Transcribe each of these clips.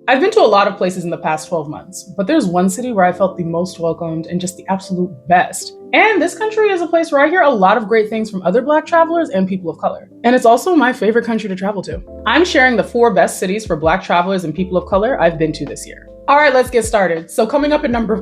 I've been to a lot of places in the past 12 months, but there's one city where I felt the most welcomed and just the absolute best. And this country is a place where I hear a lot of great things from other Black travelers and people of color. And it's also my favorite country to travel to. I'm sharing the 4 best cities for Black travelers and people of color I've been to this year. All right, let's get started. So coming up at number...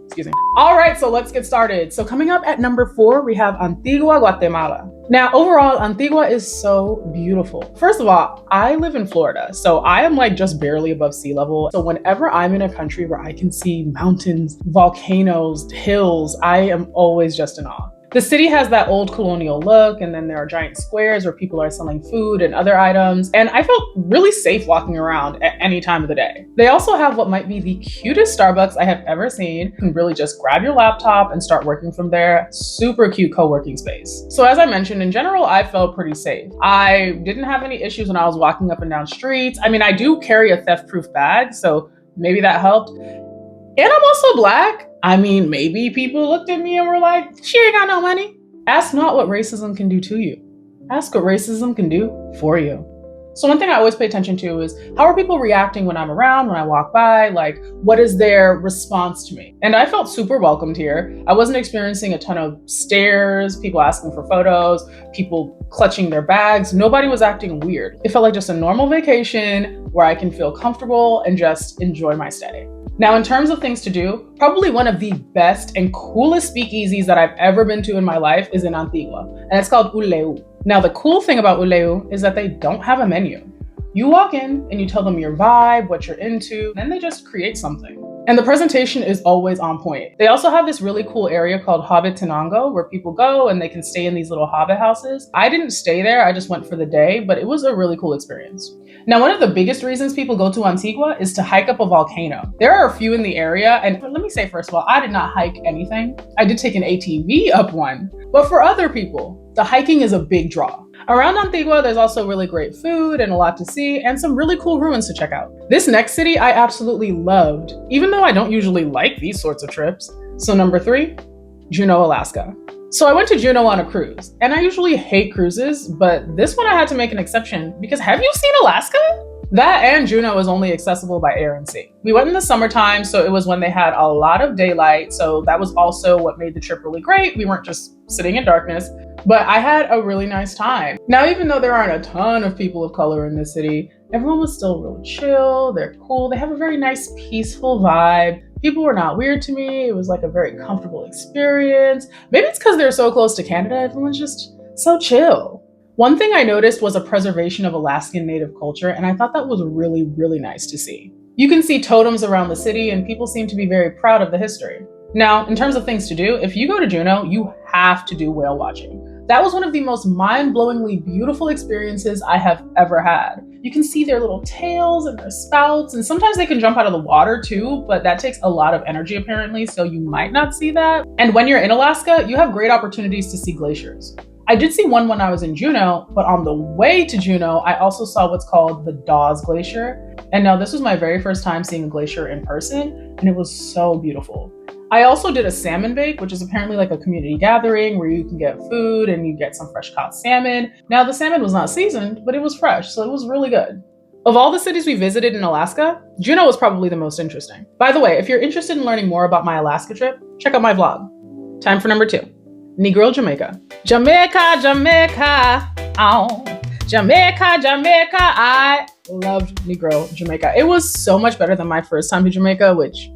excuse me. All right, so let's get started. So coming up at number 4, we have Antigua, Guatemala. Now, overall, Antigua is so beautiful. First of all, I live in Florida, so I am like just barely above sea level. So whenever I'm in a country where I can see mountains, volcanoes, hills, I am always just in awe. The city has that old colonial look, and then there are giant squares where people are selling food and other items, and I felt really safe walking around at any time of the day. They also have what might be the cutest Starbucks I have ever seen. You can really just grab your laptop and start working from there. Super cute co-working space. So as I mentioned, in general, I felt pretty safe. I didn't have any issues when I was walking up and down streets. I mean, I do carry a theft-proof bag, so maybe that helped. And I'm also Black. I mean, maybe people looked at me and were like, she ain't got no money. Ask not what racism can do to you. Ask what racism can do for you. So one thing I always pay attention to is how are people reacting when I'm around, when I walk by? Like, what is their response to me? And I felt super welcomed here. I wasn't experiencing a ton of stares, people asking for photos, people clutching their bags. Nobody was acting weird. It felt like just a normal vacation where I can feel comfortable and just enjoy my stay. Now, in terms of things to do, probably one of the best and coolest speakeasies that I've ever been to in my life is in Antigua, and it's called Uleu. Now, the cool thing about Uleu is that they don't have a menu. You walk in and you tell them your vibe, what you're into, then they just create something. And the presentation is always on point. They also have this really cool area called Hobbit Tenango where people go and they can stay in these little hobbit houses. I didn't stay there, I just went for the day, but it was a really cool experience. Now, one of the biggest reasons people go to Antigua is to hike up a volcano. There are a few in the area, and let me say first of all, I did not hike anything. I did take an ATV up one, but for other people, the hiking is a big draw. Around Antigua, there's also really great food and a lot to see and some really cool ruins to check out. This next city I absolutely loved, even though I don't usually like these sorts of trips. So number 3, Juneau, Alaska. So I went to Juneau on a cruise, and I usually hate cruises, but this one I had to make an exception because have you seen Alaska? That and Juneau is only accessible by air and sea. We went in the summertime, so it was when they had a lot of daylight, so that was also what made the trip really great. We weren't just sitting in darkness, but I had a really nice time. Now, even though there aren't a ton of people of color in this city, everyone was still real chill, they're cool, they have a very nice, peaceful vibe. People were not weird to me. It was like a very comfortable experience. Maybe it's because they're so close to Canada, everyone's just so chill. One thing I noticed was a preservation of Alaskan Native culture, and I thought that was really, really nice to see. You can see totems around the city, and people seem to be very proud of the history. Now, in terms of things to do, if you go to Juneau, you have to do whale watching. That was one of the most mind-blowingly beautiful experiences I have ever had. You can see their little tails and their spouts, and sometimes they can jump out of the water too, but that takes a lot of energy apparently, so you might not see that. And when you're in Alaska, you have great opportunities to see glaciers. I did see one when I was in Juneau, but on the way to Juneau, I also saw what's called the Dawes Glacier. And now this was my very first time seeing a glacier in person, and it was so beautiful. I also did a salmon bake, which is apparently like a community gathering where you can get food and you get some fresh caught salmon. Now the salmon was not seasoned, but it was fresh, so it was really good. Of all the cities we visited in Alaska, Juneau was probably the most interesting. By the way, if you're interested in learning more about my Alaska trip, check out my vlog. Time for number 2, Negril, Jamaica. Jamaica, Jamaica, oh, Jamaica, Jamaica. I loved Negril, Jamaica. It was so much better than my first time to Jamaica, which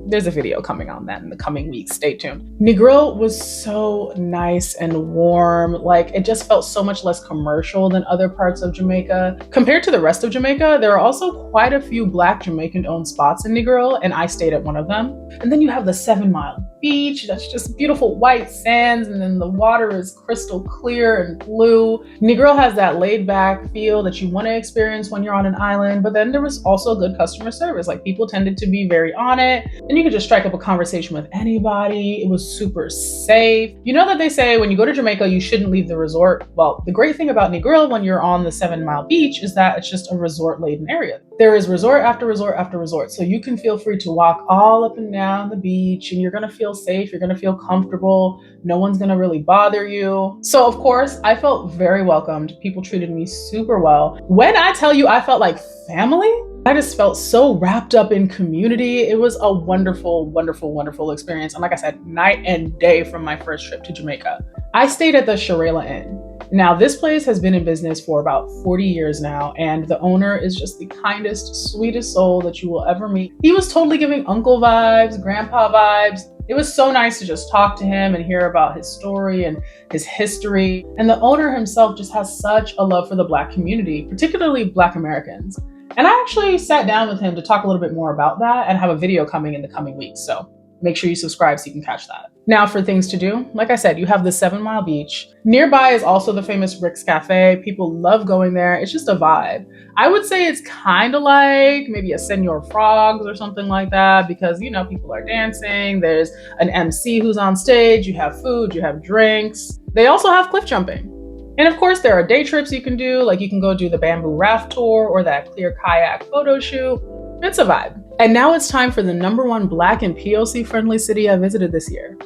there's a video coming on that in the coming weeks. Stay tuned. Negril was so nice and warm. Like, it just felt so much less commercial than other parts of Jamaica. Compared to the rest of Jamaica, there are also quite a few Black Jamaican-owned spots in Negril, and I stayed at one of them. And then you have the 7 Mile Beach. That's just beautiful white sands, and then the water is crystal clear and blue. Negril has that laid-back feel that you want to experience when you're on an island, but then there was also good customer service. Like, people tended to be very on it, and you could just strike up a conversation with anybody. It was super safe. You know that they say when you go to Jamaica, you shouldn't leave the resort. Well, the great thing about Negril when you're on the 7 Mile Beach is that it's just a resort-laden area. There is resort after resort after resort. So you can feel free to walk all up and down the beach and you're gonna feel safe, you're gonna feel comfortable, no one's gonna really bother you. So of course, I felt very welcomed. People treated me super well. When I tell you I felt like family, I just felt so wrapped up in community. It was a wonderful, wonderful, wonderful experience. And like I said, night and day from my first trip to Jamaica. I stayed at the Sharela Inn. Now, this place has been in business for about 40 years now, and the owner is just the kindest, sweetest soul that you will ever meet. He was totally giving uncle vibes, grandpa vibes. It was so nice to just talk to him and hear about his story and his history. And the owner himself just has such a love for the Black community, particularly Black Americans. And I actually sat down with him to talk a little bit more about that and have a video coming in the coming weeks. So make sure you subscribe so you can catch that. Now for things to do, like I said, you have the 7 Mile Beach. Nearby is also the famous Rick's Cafe. People love going there. It's just a vibe. I would say it's kind of like maybe a Senor Frogs or something like that because, you know, people are dancing. There's an MC who's on stage. You have food, you have drinks. They also have cliff jumping. And of course, there are day trips you can do, like you can go do the bamboo raft tour or that clear kayak photo shoot. It's a vibe. And now it's time for the #1 Black and POC-friendly city I visited this year.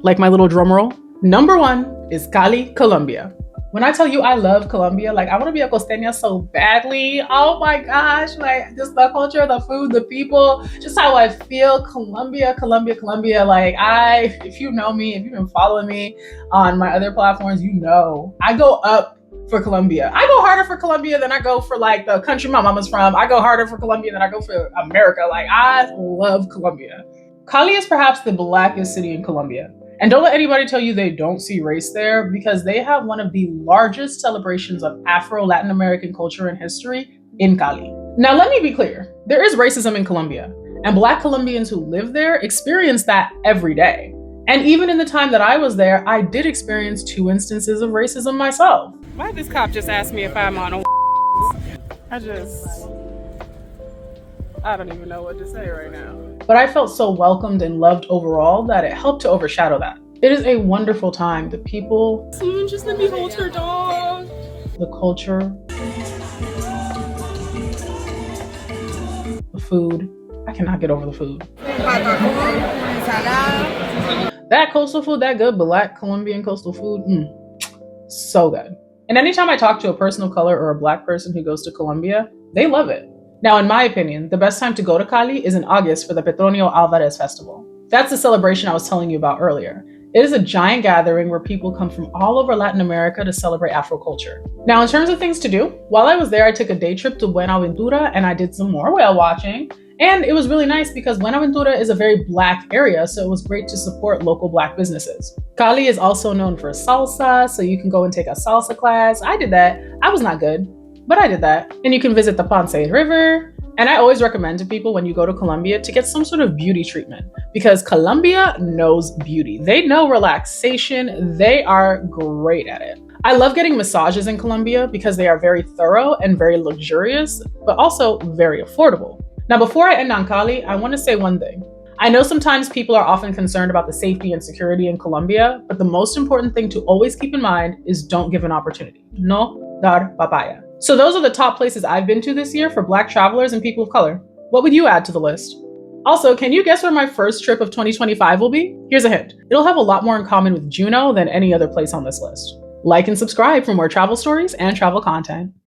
Like my little drum roll, #1 is Cali, Colombia. When I tell you I love Colombia, like I want to be a costeña so badly. Oh my gosh, like just the culture, the food, the people, just how I feel. Colombia, Colombia, Colombia. Like if you know me, if you've been following me on my other platforms, you know I go up for Colombia. I go harder for Colombia than I go for like the country my mama's from. I go harder for Colombia than I go for America. Like I love Colombia. Cali is perhaps the blackest city in Colombia. And don't let anybody tell you they don't see race there because they have one of the largest celebrations of Afro-Latin American culture and history in Cali. Now, let me be clear. There is racism in Colombia, and Black Colombians who live there experience that every day. And even in the time that I was there, I did experience 2 instances of racism myself. Why did this cop just ask me if I'm on a I don't even know what to say right now. But I felt so welcomed and loved overall that it helped to overshadow that. It is a wonderful time. The people, Someone just let me hold her dog. the culture, the food. I cannot get over the food. That coastal food, that good Black Colombian coastal food, so good. And anytime I talk to a person of color or a Black person who goes to Colombia, they love it. Now, in my opinion, the best time to go to Cali is in August for the Petronio Alvarez Festival. That's the celebration I was telling you about earlier. It is a giant gathering where people come from all over Latin America to celebrate Afro culture. Now, in terms of things to do, while I was there, I took a day trip to Buenaventura and I did some more whale watching. And it was really nice because Buenaventura is a very Black area, so it was great to support local Black businesses. Cali is also known for salsa, so you can go and take a salsa class. I did that. I was not good, but I did that. And you can visit the Ponce River. And I always recommend to people when you go to Colombia to get some sort of beauty treatment because Colombia knows beauty. They know relaxation. They are great at it. I love getting massages in Colombia because they are very thorough and very luxurious, but also very affordable. Now, before I end on Cali, I want to say one thing. I know sometimes people are often concerned about the safety and security in Colombia, but the most important thing to always keep in mind is don't give an opportunity. No dar papaya. So those are the top places I've been to this year for Black travelers and people of color. What would you add to the list? Also, can you guess where my first trip of 2025 will be? Here's a hint. It'll have a lot more in common with Juneau than any other place on this list. Like and subscribe for more travel stories and travel content.